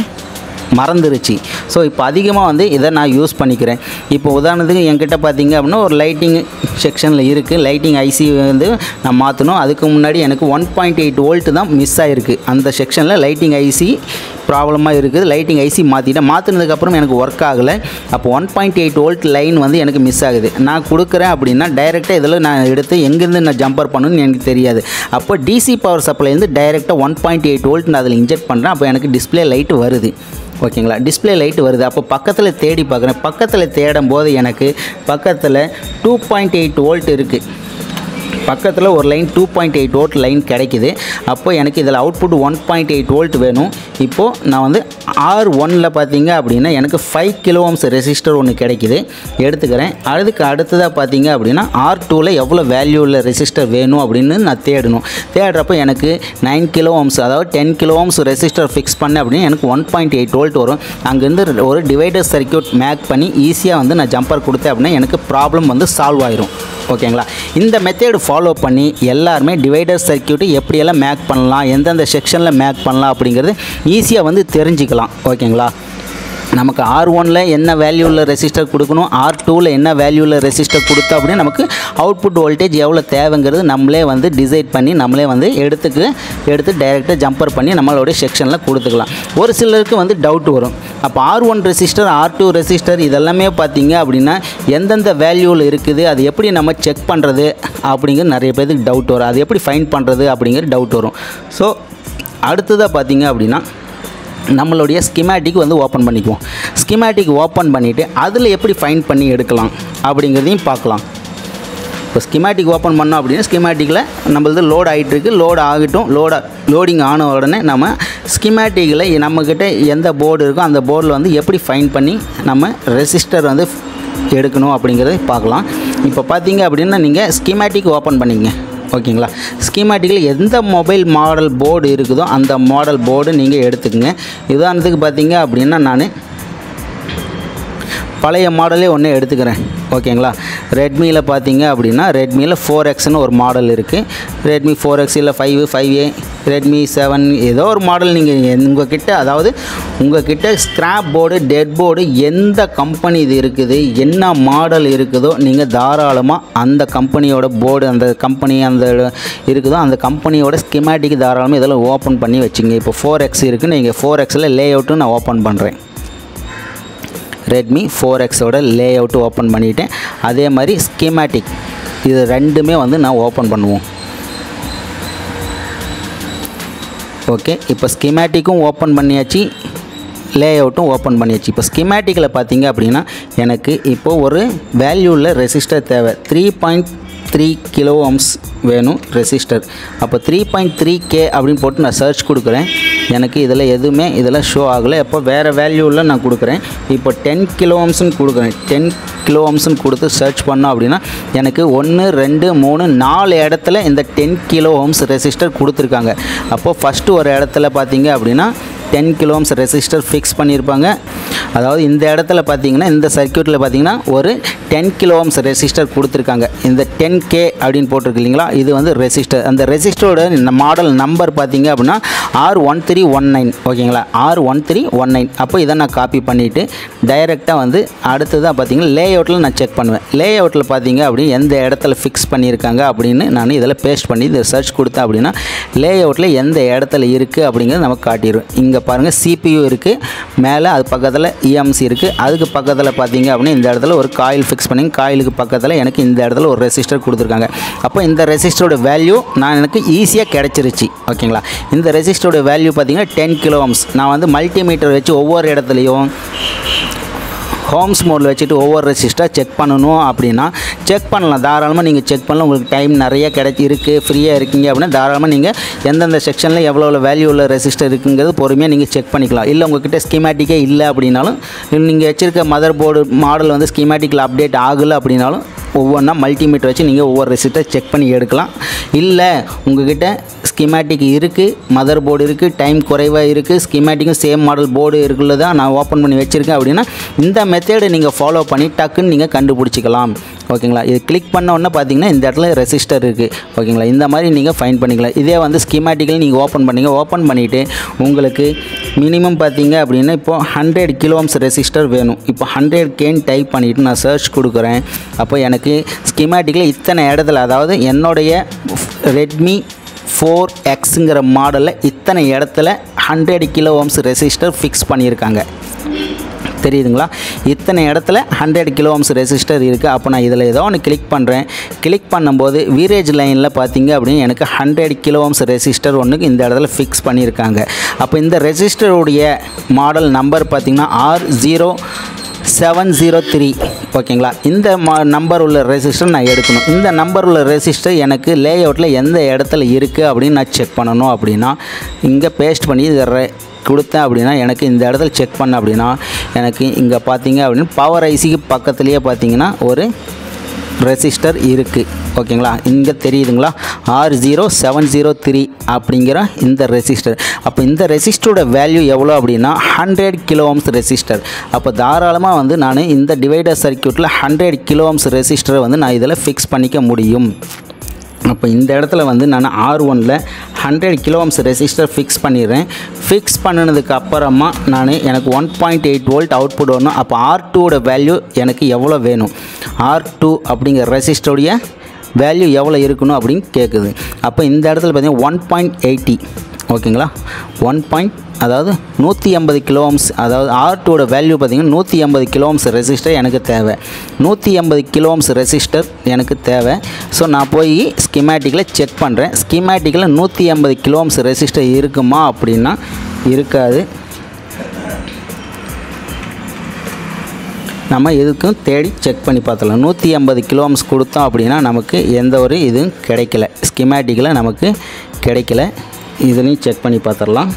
மறந்துருச்சு. ஸோ இப்போ அதிகமாக வந்து இதை நான் யூஸ் பண்ணிக்கிறேன். இப்போ உதாரணத்துக்கு என்கிட்ட பார்த்திங்க அப்படின்னா ஒரு லைட்டிங் செக்ஷனில் இருக்குது. லைட்டிங் ஐசி வந்து நான் மாற்றணும். அதுக்கு முன்னாடி எனக்கு 1.8 வோல்ட் தான் மிஸ் ஆகிருக்கு. அந்த செக்ஷனில் லைட்டிங் ஐசி ப்ராப்ளமாக இருக்குது. லைட்டிங் ஐசி மாற்றினதுக்கப்புறம் எனக்கு ஒர்க் ஆகலை. அப்போ 1.8 வோல்ட் லைன் வந்து எனக்கு மிஸ் ஆகுது. நான் கொடுக்குறேன் அப்படின்னா டைரெக்டாக இதில் நான் எடுத்து எங்கேருந்து நான் ஜம்பர் பண்ணணும்னு எனக்கு தெரியாது. அப்போ டிசி பவர் சப்ளைலேருந்து டைரெக்டாக 1.8 வோல்ட் நான் அதில் இன்ஜெக்ட் பண்ணுறேன். அப்போ எனக்கு டிஸ்பிளே லைட்டு வருது. ஓகேங்களா? டிஸ்பிளே லைட்டு வருது. அப்போ பக்கத்தில் தேடி பார்க்குறேன். பக்கத்தில் தேடும் போது எனக்கு பக்கத்தில் 2.8 வோல்ட் இருக்குது. பக்கத்தில் ஒரு லைன் 2.8 வோல்ட் லைன் கிடைக்குது. அப்போ எனக்கு இதில் அவுட்புட் 1.8 வோல்ட் வேணும். இப்போது நான் வந்து R1ல் பார்த்தீங்க அப்படின்னா எனக்கு 5 கிலோ ஓம்ஸ் ரெசிஸ்டர் ஒன்று கிடைக்குது, எடுத்துக்கிறேன். அதுக்கு அடுத்ததாக பார்த்தீங்க அப்படின்னா R2ல் எவ்வளோ வேல்யூவில் ரெசிஸ்டர் வேணும் அப்படின்னு நான் தேடணும். தேடுறப்போ எனக்கு 9 கிலோ ஓம்ஸ், அதாவது 10 கிலோ ஓம்ஸ் ரெசிஸ்டர் ஃபிக்ஸ் பண்ணேன் அப்படின்னு எனக்கு 1.8 வோல்ட் வரும். அங்கேருந்து ஒரு டிவைடர் சர்க்யூட் மேக் பண்ணி ஈஸியாக வந்து நான் ஜம்பர் கொடுத்தேன் அப்படின்னா எனக்கு ப்ராப்ளம் வந்து சால்வ் ஆயிரும். ஓகேங்களா? இந்த மெத்தேடு ஃபாலோ பண்ணி எல்லாருமே டிவைடர் சர்க்யூட்டு எப்படியெல்லாம் மேக் பண்ணலாம், எந்தெந்த செக்ஷனில் மேக் பண்ணலாம் அப்படிங்கிறது ஈஸியாக வந்து தெரிஞ்சுக்கலாம். ஓகேங்களா? நமக்கு R1ல் என்ன வேல்யூவில் ரெசிஸ்டர் கொடுக்கணும், R2ல் என்ன வேல்யூவில் ரெசிஸ்டர் கொடுத்தோம் அப்படின்னு நமக்கு அவுட்புட் வோல்டேஜ் எவ்வளோ தேவைங்கிறது நம்மளே வந்து டிசைட் பண்ணி நம்மளே வந்து எடுத்து டைரெக்டாக ஜம்பர் பண்ணி நம்மளோட செக்ஷனில் கொடுத்துக்கலாம். ஒரு சிலருக்கு வந்து டவுட் வரும். அப்போ R1 ரெசிஸ்டர், R2 ரெசிஸ்டர் இதெல்லாமே பார்த்தீங்க அப்படின்னா எந்தெந்த வேல்யூவில் இருக்குது, அது எப்படி நம்ம செக் பண்ணுறது அப்படிங்கிறது நிறைய பேருக்கு டவுட் வரும். அது எப்படி ஃபைண்ட் பண்ணுறது அப்படிங்கிற டவுட் வரும். ஸோ அடுத்ததாக பார்த்தீங்க அப்படின்னா நம்மளுடைய ஸ்கிமேட்டிக் வந்து ஓப்பன் பண்ணிக்குவோம். ஸ்கிமேட்டிக் ஓப்பன் பண்ணிவிட்டு அதில் எப்படி ஃபைண்ட் பண்ணி எடுக்கலாம் அப்படிங்கிறதையும் பார்க்கலாம். இப்போ ஸ்கிமேட்டிக் ஓப்பன் பண்ணோம் அப்படின்னா ஸ்கிமேட்டிக்கில் நம்மளது லோட் ஆகிட்டுருக்கு. லோடிங் ஆன உடனே நம்ம ஸ்கிமேட்டிக்கில் நம்மக்கிட்ட எந்த போர்டு இருக்கோ அந்த போர்டில் வந்து எப்படி ஃபைண்ட் பண்ணி நம்ம ரெசிஸ்டர் வந்து எடுக்கணும் அப்படிங்கிறத பார்க்கலாம். இப்போ பார்த்தீங்க அப்படின்னா நீங்கள் ஸ்கிமேட்டிக் ஓப்பன் பண்ணிங்க. ஓகேங்களா. ஸ்கீமேட்டிக்கில் எந்த மொபைல் மாடல் போர்டு இருக்குதோ அந்த மாடல் போர்டு நீங்கள் எடுத்துக்கங்க. உதாரணத்துக்கு பார்த்தீங்க அப்படின்னா நான் பழைய மாடலே ஒன்று எடுத்துக்கிறேன். ஓகேங்களா. ரெட்மியில் பார்த்தீங்க அப்படின்னா ரெட்மியில் 4Xன்னு ஒரு மாடல் இருக்குது. ரெட்மி 4X இல்லை 5, 5A, ரெட்மி 7 ஏதோ ஒரு மாடல் நீங்கள் உங்கள்கிட்ட, அதாவது உங்கள்கிட்ட ஸ்க்ராப் போர்டு, டெட் போர்டு எந்த கம்பெனி இது இருக்குது, என்ன மாடல் இருக்குதோ நீங்கள் தாராளமாக அந்த கம்பெனியோட போர்டு, அந்த கம்பெனி அந்த இருக்குதோ அந்த கம்பெனியோட ஸ்கீமேட்டிக் தாராளமாக இதெல்லாம் ஓப்பன் பண்ணி வச்சுங்க. இப்போ 4X இருக்குது, நீங்கள் 4Xயில் லே அவுட்டும் நான் ஓப்பன் பண்ணுறேன். ரெட்மி 4Xோட லே அவுட்டு ஓப்பன் பண்ணிவிட்டேன். அதே மாதிரி ஸ்கீமேட்டிக் இது ரெண்டுமே வந்து நான் ஓப்பன் பண்ணுவோம். ஓகே, இப்போ ஸ்கீமேட்டிக்கும் ஓப்பன் பண்ணியாச்சு, லே அவுட்டும் ஓப்பன் பண்ணியாச்சு. இப்போ ஸ்கீமேட்டிக்கில் பார்த்தீங்க அப்படின்னா எனக்கு இப்போது ஒரு வேல்யூவில் ரெசிஸ்டர் தேவை. 3.3 கிலோ ஓம்ஸ் வேணும் ரெசிஸ்டர். அப்போ 3.3K அப்படின்னு போட்டு நான் சர்ச் கொடுக்குறேன். எனக்கு இதில் எதுவுமே இதில் ஷோ ஆகலை. அப்போ வேறு வேல்யூவில் நான் கொடுக்குறேன். இப்போ 10 கிலோ ஓம்ஸ்னு கொடுக்குறேன். 10 கிலோ ஓம்ஸ்னு கொடுத்து சர்ச் பண்ணோம் அப்படின்னா எனக்கு 1, 2, 3, 4 இடத்துல இந்த 10 கிலோ ஓம்ஸ் ரெசிஸ்டர் கொடுத்துருக்காங்க. அப்போது ஃபஸ்ட்டு ஒரு இடத்துல பார்த்தீங்க அப்படின்னா 10 கிலோ ஓம்ஸ் ரெசிஸ்டர் ஃபிக்ஸ் பண்ணியிருப்பாங்க. அதாவது இந்த இடத்துல பார்த்தீங்கன்னா இந்த சர்க்யூட்டில் பார்த்தீங்கன்னா ஒரு 10 கிலோ ஓம்ஸ் ரெசிஸ்டர் கொடுத்துருக்காங்க. இந்த 10K அப்படின்னு போட்டிருக்கு இல்லைங்களா, இது வந்து ரெசிஸ்டர். அந்த ரெசிஸ்டரோட மாடல் நம்பர் பார்த்தீங்க அப்படின்னா R1319. ஓகேங்களா, R1319. அப்போ இதை நான் காப்பி பண்ணிவிட்டு டைரெக்டாக வந்து அடுத்ததாக பார்த்தீங்கன்னா லே அவுட்டில் நான் செக் பண்ணுவேன். லே அவுட்டில் பார்த்தீங்க அப்படின்னு எந்த இடத்துல ஃபிக்ஸ் பண்ணியிருக்காங்க அப்படின்னு நான் இதில் பேஸ்ட் பண்ணி இதை சர்ச் கொடுத்தேன் அப்படின்னா லே அவுட்டில் எந்த இடத்துல இருக்குது அப்படிங்கிறது நமக்கு காட்டிடும். இங்கே பாருங்கள் CPU இருக்குது, மேலே அது பக்கத்தில் EMC இருக்குது, அதுக்கு பக்கத்தில் பார்த்தீங்க அப்படின்னா இந்த இடத்துல ஒரு காயில் ஃபிக்ஸ் பண்ணி காயிலுக்கு பக்கத்தில் எனக்கு இந்த இடத்துல ஒரு ரெசிஸ்டர் கொடுத்துருக்காங்க. அப்போ இந்த ரெசிஸ்டரோட வேல்யூ எனக்கு ஈஸியாக கிடச்சிருச்சு. ஓகேங்களா. இந்த ரெசிஸ்டரோட வேல்யூ பார்த்தீங்கன்னா 10 கிலோ ஓம்ஸ். நான் வந்து மல்டிமீட்டர் வச்சு ஒவ்வொரு இடத்துலையும் ஹோம்ஸ் மோடில் வச்சுட்டு ஒவ்வொரு ரெசிஸ்டராக செக் பண்ணணும் அப்படின்னா செக் பண்ணலாம். தாராளமாக நீங்கள் செக் பண்ணலாம். உங்களுக்கு டைம் நிறைய இருக்குது, ஃப்ரீயாக இருக்கீங்க அப்படின்னா தாராளமாக நீங்கள் எந்தெந்த செக்ஷனில் எவ்வளோ வேல்யூ உள்ள ரெசிஸ்டர் இருக்குங்கிறது பொறுமையாக நீங்கள் செக் பண்ணிக்கலாம். இல்லை உங்கள்கிட்ட ஸ்கீமேட்டிக்கே இல்லை அப்படின்னாலும், நீங்கள் வச்சுருக்க மதர் போர்டு மாடல் வந்து ஸ்கீமேட்டிக்கில் அப்டேட் ஆகலை அப்படின்னாலும் ஒவ்வொன்றா மல்டிமீட்டர் வச்சு நீங்கள் ஒவ்வொரு ரெசிஸ்டரை செக் பண்ணி எடுக்கலாம். இல்லை உங்கள்கிட்ட ஸ்கீமேட்டிக் இருக்குது, மதர் போர்டு இருக்குது, டைம் குறைவாக இருக்குது, ஸ்கீமேட்டிக்கும் சேம் மாடல் போர்டு இருக்குள்ள தான் நான் ஓப்பன் பண்ணி வச்சுருக்கேன் அப்படின்னா இந்த மெத்தேடை நீங்கள் ஃபாலோ பண்ணி டக்குன்னு நீங்கள் கண்டுபிடிச்சிக்கலாம். ஓகேங்களா. இது கிளிக் பண்ண உடனே பார்த்தீங்கன்னா இந்த இடத்துல ரெசிஸ்டர் இருக்குது. ஓகேங்களா. இந்த மாதிரி நீங்கள் ஃபைன் பண்ணிக்கலாம். இதே வந்து ஸ்கீமேட்டிக்கல் நீங்கள் ஓப்பன் பண்ணிவிட்டு உங்களுக்கு மினிமம் பார்த்தீங்க அப்படின்னா இப்போது 100 கிலோ ஓம்ஸ் ரெசிஸ்டர் வேணும். இப்போ 100Kன்னு டைப் பண்ணிவிட்டு நான் சர்ச் கொடுக்குறேன். அப்போ எனக்கு ஸ்கீமேட்டிக்கில் இத்தனை இடத்துல, அதாவது என்னுடைய ரெட்மி 4Xங்கிற மாடலில் இத்தனை இடத்துல 100 கிலோ ஓம்ஸ் ரெசிஸ்டர் ஃபிக்ஸ் பண்ணியிருக்காங்க. தெரியுதுங்களா. இத்தனை இடத்துல 100 கிலோ ஓம்ஸ் ரெசிஸ்டர் இருக்குது. அப்போ நான் இதில் ஏதோ ஒன்று கிளிக் பண்ணுறேன். கிளிக் பண்ணும்போது வீரேஜ் லைனில் பார்த்தீங்க அப்படின்னு எனக்கு 100 கிலோ ஓம்ஸ் ரெசிஸ்டர் ஒன்றுக்கு இந்த இடத்துல ஃபிக்ஸ் பண்ணியிருக்காங்க. அப்போ இந்த ரெசிஸ்டருடைய மாடல் நம்பர் பார்த்திங்கன்னா R0703. ஓகேங்களா. இந்த நம்பர் உள்ள ரெசிஸ்டர் நான் எடுக்கணும். இந்த நம்பர் உள்ள ரெசிஸ்டர் எனக்கு லே அவுட்டில் எந்த இடத்துல இருக்குது அப்படின்னு நான் செக் பண்ணணும் அப்படின்னா இங்கே பேஸ்ட் பண்ணி இதை கொடுத்தேன் அப்படின்னா எனக்கு இந்த இடத்துல செக் பண்ண அப்படின்னா எனக்கு இங்கே பார்த்தீங்க அப்படின்னா பவர் ஐசிக்கு பக்கத்துலேயே பார்த்தீங்கன்னா ஒரு ரெசிஸ்டர் இருக்குது. ஓகேங்களா. இங்கே தெரியுதுங்களா, R0703 அப்படிங்கிற இந்த ரெசிஸ்டர். அப்போ இந்த ரெசிஸ்டரோட வேல்யூ எவ்வளோ அப்படின்னா 100 கிலோ ஓம்ஸ் ரெசிஸ்டர். அப்போ தாராளமாக வந்து நான் இந்த டிவைடர் சர்க்யூட்டில் 100 கிலோ ஓம்ஸ் ரெசிஸ்டரை வந்து நான் இதில் ஃபிக்ஸ் பண்ணிக்க முடியும். அப்போ இந்த இடத்துல வந்து நான் R1ல் 100 கிலோ ஓம்ஸ் ரெசிஸ்டர் ஃபிக்ஸ் பண்ணிடுறேன். ஃபிக்ஸ் பண்ணினதுக்கு அப்புறமா எனக்கு 1.8 வோல்ட் அவுட்புட் வரணும். அப்போ R2ஓட வேல்யூ எனக்கு எவ்வளோ வேணும், R2 அப்படிங்கிற ரெசிஸ்டருடைய வேல்யூ எவ்வளோ இருக்கணும் அப்படின்னு கேட்குது. அப்போ இந்த இடத்துல பார்த்தீங்கன்னா 1.80. ஓகேங்களா. அதாவது 180 கிலோ ஓம்ஸ், அதாவது R2ஓட வேல்யூ பார்த்திங்கன்னா 180 கிலோ ஓம்ஸ் ரெசிஸ்டர் எனக்கு தேவை. 180 கிலோ ஓம்ஸ் ரெசிஸ்டர் எனக்கு தேவை. ஸோ நான் போய் ஸ்கீமேட்டிக்கில் செக் பண்ணுறேன். ஸ்கீமேட்டிக்கில் 180 கிலோ ஓம்ஸ் ரெசிஸ்டர் இருக்குமா அப்படின்னா இருக்காது. நம்ம எதுக்கும் தேடி செக் பண்ணி பார்த்துக்கலாம். 180 கிலோ ஓம்ஸ் கொடுத்தோம் அப்படின்னா நமக்கு எந்த ஒரு இதுவும் கிடைக்கல, ஸ்கீமேட்டிக்கில் நமக்கு கிடைக்கல. இதுலையும் செக் பண்ணி பார்த்துடலாம்.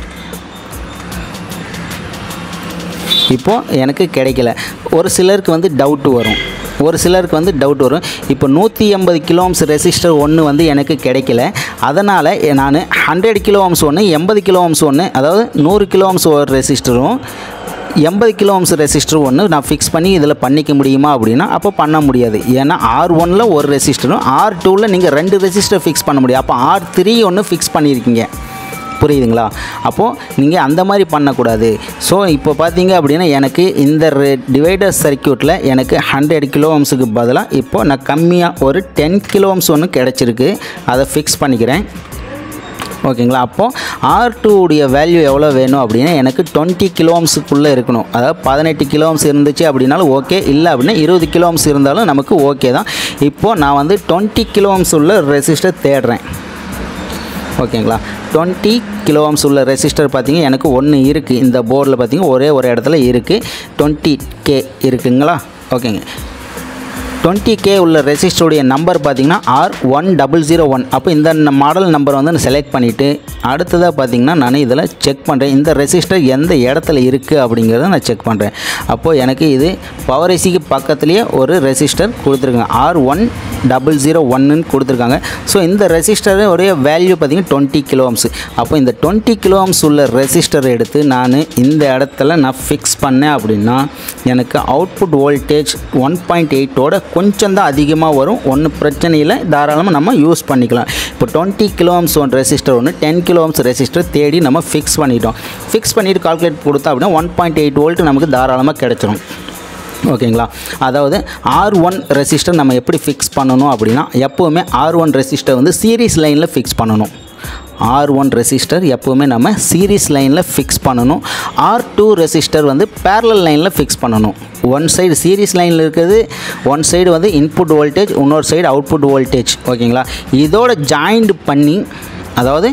இப்போது எனக்கு கிடைக்கல. ஒரு சிலருக்கு வந்து டவுட்டு வரும், ஒரு சிலருக்கு வந்து டவுட் வரும். இப்போ 180 கிலோ ஓம்ஸ் ரெசிஸ்டர் ஒன்று வந்து எனக்கு கிடைக்கல. அதனால் நான் 100 கிலோ ஓம்ஸ் ஒன்று, 80 கிலோ ஓம்ஸ் ஒன்று, அதாவது 100 கிலோ ஓம்ஸ் ஒரு ரெசிஸ்டரும் 80 கிலோ ஓம்ஸ் ரெசிஸ்டர் ஒன்று நான் ஃபிக்ஸ் பண்ணி இதில் பண்ணிக்க முடியுமா அப்படின்னா அப்போ பண்ண முடியாது. ஏன்னா R1ல் ஒரு ரெசிஸ்டரும் R2ல் நீங்கள் 2 ரெசிஸ்டர் ஃபிக்ஸ் பண்ண முடியும். அப்போ R3 ஒன்று ஃபிக்ஸ் பண்ணியிருக்கீங்க. புரியுதுங்களா? அப்போது நீங்கள் அந்த மாதிரி பண்ணக்கூடாது. ஸோ இப்போ பார்த்தீங்க அப்படின்னா எனக்கு இந்த டிவைடர் சர்க்யூட்டில் எனக்கு 100 கிலோ ஓம்ஸுக்கு பதிலாக இப்போது நான் கம்மியாக ஒரு 10 கிலோ ஓம்ஸ் ஒன்று கிடச்சிருக்கு. அதை ஃபிக்ஸ் பண்ணிக்கிறேன். ஓகேங்களா? அப்போது R2 உடைய வேல்யூ எவ்வளோ வேணும் அப்படின்னா எனக்கு 20 கிலோ ஓம்ஸுக்குள்ளே இருக்கணும். அதாவது 18 கிலோ ஓம்ஸ் இருந்துச்சு அப்படின்னாலும் ஓகே, இல்லை அப்படின்னா 20 கிலோ ஓம்ஸ் இருந்தாலும் நமக்கு ஓகே தான். இப்போது நான் வந்து 20 கிலோ ஓம்ஸ் உள்ள ரெசிஸ்டர் தேடுறேன். ஓகேங்களா? 20 கிலோ ஓம்ஸ் உள்ள ரெசிஸ்டர் பார்த்திங்க எனக்கு ஒன்று இருக்குது. இந்த போர்டில் பார்த்திங்க ஒரே ஒரு இடத்துல இருக்குது. 20K இருக்குங்களா? ஓகேங்க. 20K உள்ள ரெசிஸ்டருடைய நம்பர் பார்த்திங்கன்னா R1001. அப்போ இந்த மாடல் நம்பர் வந்து நான் செலக்ட் பண்ணிவிட்டு அடுத்ததாக பார்த்திங்கன்னா நான் இதில் செக் பண்ணுறேன். இந்த ரெசிஸ்டர் எந்த இடத்துல இருக்குது அப்படிங்கிறத நான் செக் பண்ணுறேன். அப்போது எனக்கு இது பவர் ஐசிக்கு பக்கத்துலேயே ஒரு ரெசிஸ்டர் கொடுத்துருக்காங்க. R1001ன்னு கொடுத்துருக்காங்க. ஸோ இந்த ரெசிஸ்டருடைய வேல்யூ பார்த்திங்கன்னா 20 கிலோ ஓம்ஸ். அப்போ இந்த 20 கிலோ ஓம்ஸ் உள்ள ரெசிஸ்டர் எடுத்து நான் இந்த இடத்துல நான் ஃபிக்ஸ் பண்ணேன் அப்படின்னா எனக்கு அவுட்புட் வோல்டேஜ் 1.8ஓட கொஞ்சம் தான் அதிகமாக வரும். ஒன்றும் பிரச்சனை இல்லை, தாராளமாக நம்ம யூஸ் பண்ணிக்கலாம். இப்போ 20 கிலோ ஓம்ஸ் ஒன் ரெசிஸ்டர் ஒன்று 10 கிலோ ஓம்ஸ் ரெசிஸ்டர் தேடி நம்ம ஃபிக்ஸ் பண்ணிட்டோம். ஃபிக்ஸ் பண்ணிவிட்டு கால்குலேட் கொடுத்தா அப்படின்னா 1.8 வோல்ட் நமக்கு தாராளமாக கிடச்சிரும். ஓகேங்களா? அதாவது R1 ரெசிஸ்டர் நம்ம எப்படி ஃபிக்ஸ் பண்ணணும் அப்படின்னா எப்போவுமே R1 ரெசிஸ்டர் வந்து சீரிஸ் லைனில் ஃபிக்ஸ் பண்ணணும். R1 ரெசிஸ்டர் எப்போவுமே நம்ம சீரிஸ் லைனில் ஃபிக்ஸ் பண்ணணும். R2 ரெசிஸ்டர் வந்து பேரலல் லைனில் ஃபிக்ஸ் பண்ணணும். ஒன் சைடு சீரிஸ் லைனில் இருக்கிறது, ஒன் சைடு வந்து இன்புட் வோல்டேஜ், இன்னொரு சைடு அவுட்புட் வோல்டேஜ். ஓகேங்களா? இதோட ஜாயிண்ட் பண்ணி, அதாவது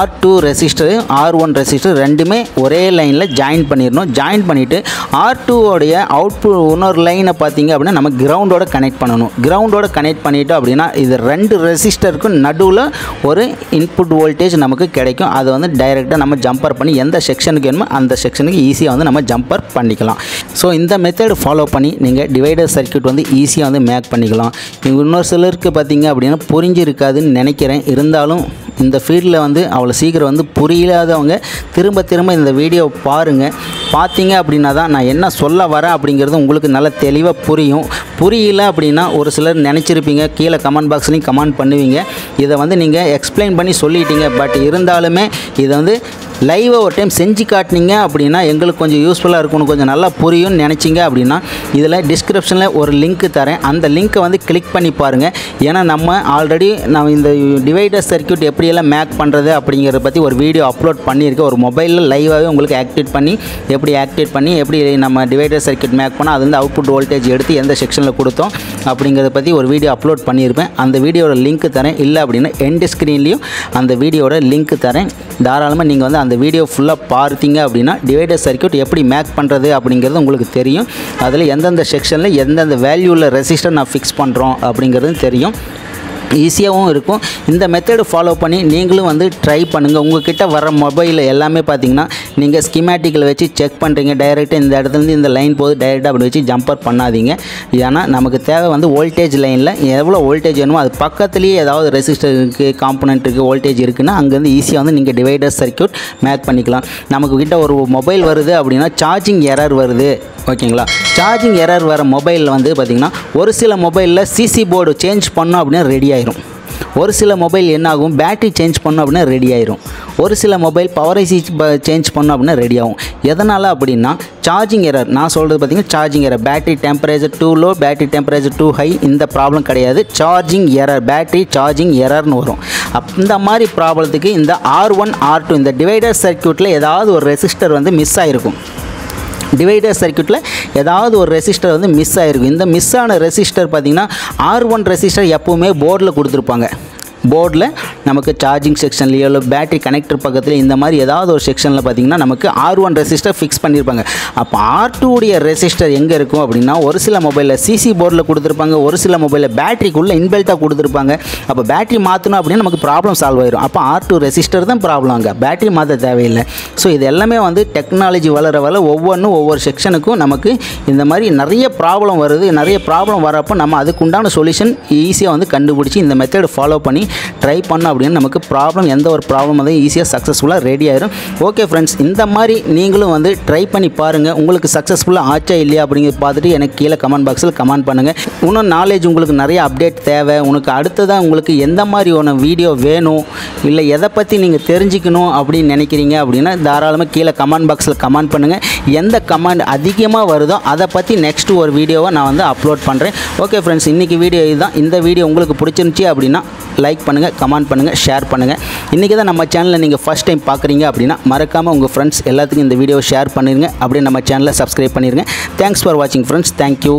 R2 ரெசிஸ்டர் R1 ரெசிஸ்டர் ரெண்டுமே ஒரே லைனில் ஜாயின் பண்ணிடணும். ஜாயின் பண்ணிவிட்டு R2 உடைய அவுட்புட் இன்னொரு லைனை பார்த்திங்க அப்படின்னா நம்ம கிரவுண்டோட கனெக்ட் பண்ணணும். கிரவுண்டோட கனெக்ட் பண்ணிட்டோம் அப்படின்னா இது 2 ரெசிஸ்டருக்கும் நடுவில் ஒரு இன்புட் வோல்டேஜ் நமக்கு கிடைக்கும். அதை வந்து டைரெக்டாக நம்ம ஜம்பர் பண்ணி எந்த செக்ஷனுக்கு வேணுமோ அந்த செக்ஷனுக்கு ஈஸியாக வந்து நம்ம ஜம்பர் பண்ணிக்கலாம். ஸோ இந்த மெத்தட் ஃபாலோ பண்ணி நீங்கள் டிவைடர் சர்க்யூட் வந்து ஈஸியாக வந்து மேக் பண்ணிக்கலாம். இன்னொரு சிலருக்கு பார்த்திங்க அப்படின்னா புரிஞ்சிருக்காதுன்னு நினைக்கிறேன். இருந்தாலும் இந்த ஃபீல்டில் வந்து அவ்வளோ சீக்கிரம் வந்து புரியாதவங்க திரும்ப திரும்ப இந்த வீடியோ பாருங்கள். பார்த்தீங்க அப்படின்னா தான் நான் என்ன சொல்ல வரேன் அப்படிங்கிறது உங்களுக்கு நல்ல தெளிவாக புரியும். புரியல அப்படின்னா ஒரு சிலர் நினச்சிருப்பீங்க, கீழே கமெண்ட் பாக்ஸ்லேயும் கமெண்ட் பண்ணுவீங்க, இதை வந்து நீங்கள் எக்ஸ்பிளைன் பண்ணி சொல்லிட்டீங்க. பட் இருந்தாலுமே இதை வந்து லைவாக ஒரு டைம் செஞ்சு காட்டினீங்க அப்படின்னா எங்களுக்கு கொஞ்சம் யூஸ்ஃபுல்லாக இருக்கணும், கொஞ்சம் நல்லா புரியும்னு நினச்சிங்க அப்படின்னா இதில் டிஸ்கிரிப்ஷனில் ஒரு லிங்க் தரேன். அந்த லிங்க்கை வந்து கிளிக் பண்ணி பாருங்கள். ஏன்னா நம்ம ஆல்ரெடி நான் இந்த டிவைடர் சர்க்யூட் எப்படியெல்லாம் மேக் பண்ணுறது அப்படிங்கிறத பற்றி ஒரு வீடியோ அப்லோட் பண்ணியிருக்கேன். ஒரு மொபைலில் லைவாகவே உங்களுக்கு ஆக்டிவேட் பண்ணி எப்படி நம்ம டிவைடர் சர்க்யூட் மேக் பண்ணால் அது வந்து அவுட்புட் வோல்டேஜ் எடுத்து எந்த செக்ஷனில் கொடுத்தோம் அப்படிங்கிறத பற்றி ஒரு வீடியோ அப்லோட் பண்ணியிருப்பேன். அந்த வீடியோட லிங்க் தரேன். இல்லை அப்படின்னா எண்ட் ஸ்க்ரீன்லேயும் அந்த வீடியோட லிங்க் தரேன். தாராளமாக நீங்கள் வந்து அந்த வீடியோ ஃபுல்லாக பார்த்தீங்க அப்படின்னா டிவைடர் சர்க்யூட் எப்படி மேக் பண்ணுறது அப்படிங்கிறது உங்களுக்கு தெரியும். அதில் எந்தெந்த செக்ஷனில் எந்தெந்த வேல்யூவில் ரெசிஸ்டர் நான் ஃபிக்ஸ் பண்ணுறோம் அப்படிங்கிறதும் தெரியும். ஈஸியாகவும் இருக்கும். இந்த மெத்தடு ஃபாலோ பண்ணி நீங்களும் வந்து ட்ரை பண்ணுங்கள். உங்கள்கிட்ட வர மொபைலில் எல்லாமே பார்த்தீங்கன்னா நீங்கள் ஸ்கிமேட்டிக்கில் வச்சு செக் பண்ணுறீங்க. டைரெக்டாக இந்த இடத்துலேருந்து இந்த லைன் போது டைரெக்டாக அப்படி வச்சு ஜம்பர் பண்ணாதீங்க. ஏன்னா நமக்கு தேவை வந்து வோல்டேஜ் லைனில் எவ்வளோ வோல்டேஜ் வேணுமோ அது பக்கத்துலேயே ஏதாவது ரெசிஸ்டர் இருக்குது, காம்பனண்ட் இருக்குது, வோல்டேஜ் இருக்குன்னா அங்கேருந்து ஈஸியாக வந்து நீங்கள் டிவைடர் சர்க்யூட் மேக் பண்ணிக்கலாம். நமக்கு கிட்ட ஒரு மொபைல் வருது அப்படின்னா சார்ஜிங் எரர் வருது. ஓகேங்களா? சார்ஜிங் எரர் வர மொபைலில் வந்து பார்த்திங்கன்னா ஒரு சில மொபைலில் சிசி போர்டு சேஞ்ச் பண்ணோம் அப்படின்னா ரெடி ஆயிரும். ஒரு சில மொபைல் என்ன ஆகும், பேட்டரி சேஞ்ச் பண்ணோம் அப்படின்னா ரெடி ஆயிரும். ஒரு சில மொபைல் பவர் ஐசி சேஞ்ச் பண்ணோம் அப்படின்னா ரெடி ஆகும். எதனால் அப்படின்னா சார்ஜிங் எரர். நான் சொல்கிறது பார்த்திங்கன்னா charging error, battery temperature too low, battery temperature too high, இந்த ப்ராப்ளம் கிடையாது. சார்ஜிங் எரர், பேட்டரி சார்ஜிங் எரர்னு வரும். இந்த மாதிரி ப்ராப்ளத்துக்கு இந்த R1 R2 இந்த டிவைடர் சர்க்யூட்டில் ஏதாவது ஒரு ரெசிஸ்டர் வந்து மிஸ் ஆகிருக்கும். டிவைடர் சர்க்யூட்டில் ஏதாவது ஒரு ரெசிஸ்டர் வந்து மிஸ் ஆகிருக்கும். இந்த மிஸ் ஆன ரெசிஸ்டர் பார்த்திங்கன்னா R1 ரெசிஸ்டர் எப்போவுமே போர்டில் கொடுத்துருப்பாங்க. போர்டில் நமக்கு சார்ஜிங் செக்ஷன்லையோ இல்லை பேட்டரி கனெக்டர் பக்கத்தில் இந்த மாதிரி ஏதாவது ஒரு செக்ஷனில் பார்த்திங்கன்னா நமக்கு R1 ரெசிஸ்டர் ஃபிக்ஸ் பண்ணியிருப்பாங்க. அப்போ R2 உடைய ரெசிஸ்டர் எங்கே இருக்கும் அப்படின்னா ஒரு சில மொபைலில் சிசி போர்டில் கொடுத்துருப்பாங்க, ஒரு சில மொபைலில் பேட்டரிக்குள்ளே இன்பில்ட்டாக கொடுத்துருப்பாங்க. அப்போ பேட்டரி மாற்றணும் அப்படின்னா நமக்கு ப்ராப்ளம் சால்வ் ஆயிடும். அப்போ R2 ரெசிஸ்டர் தான் ப்ராப்ளம், அங்கே பேட்டரி மாற்ற தேவையில்லை. ஸோ இது எல்லாமே வந்து டெக்னாலஜி வளர ஒவ்வொன்றும் ஒவ்வொரு செக்ஷனுக்கும் நமக்கு இந்த மாதிரி நிறைய ப்ராப்ளம் வருது. நிறைய ப்ராப்ளம் வரப்போ நம்ம அதுக்குண்டான சொல்யூஷன் ஈஸியாக வந்து கண்டுபிடிச்சி இந்த மெத்தட் ஃபாலோ பண்ணி ட்ரை பண்ணோம் அப்படின்னு நமக்கு ப்ராப்ளம் எந்த ஒரு ப்ராப்ளம் வந்து ஈஸியாக சக்ஸஸ்ஃபுல்லாக ரெடி ஆயிரும். ஓகே ஃப்ரெண்ட்ஸ், இந்த மாதிரி நீங்களும் வந்து ட்ரை பண்ணி பாருங்கள். உங்களுக்கு சக்ஸஸ்ஃபுல்லாக ஆச்சா இல்லையா அப்படிங்கிறத பார்த்துட்டு எனக்கு கீழே கமெண்ட் பாக்ஸில் கமெண்ட் பண்ணுங்கள். இன்னும் நாலேஜ் உங்களுக்கு நிறைய அப்டேட் தேவை, உனக்கு அடுத்ததாக உங்களுக்கு எந்த மாதிரி ஒன்று வீடியோ வேணும் இல்லை எதை பற்றி நீங்கள் தெரிஞ்சுக்கணும் அப்படின்னு நினைக்கிறீங்க அப்படின்னா தாராளமாக கீழே கமெண்ட் பாக்ஸில் கமெண்ட் பண்ணுங்கள். எந்த கமெண்ட் அதிகமாக வருதோ அதை பற்றி நெக்ஸ்ட்டு ஒரு வீடியோவை நான் வந்து அப்லோட் பண்ணுறேன். ஓகே ஃப்ரெண்ட்ஸ், இன்றைக்கி வீடியோ இதுதான். இந்த வீடியோ உங்களுக்கு பிடிச்சிருந்துச்சி அப்படின்னா லைக் பண்ணுங்கள், கமெண்ட் பண்ணுங்கள், ஷேர் பண்ணுங்கள். இன்றைக்கி தான் நம்ம சேனலில் நீங்கள் ஃபஸ்ட் டைம் பார்க்குறீங்க அப்படின்னா மறக்காமல் உங்கள் ஃப்ரெண்ட்ஸ் எல்லாத்துக்கும் இந்த வீடியோவை ஷேர் பண்ணிடுங்க. அப்படியே நம்ம சேனலை சப்ஸ்கிரைப் பண்ணிடுங்க. தேங்க்ஸ் ஃபார் வாட்சிங் ஃப்ரெண்ட்ஸ். தேங்க்யூ.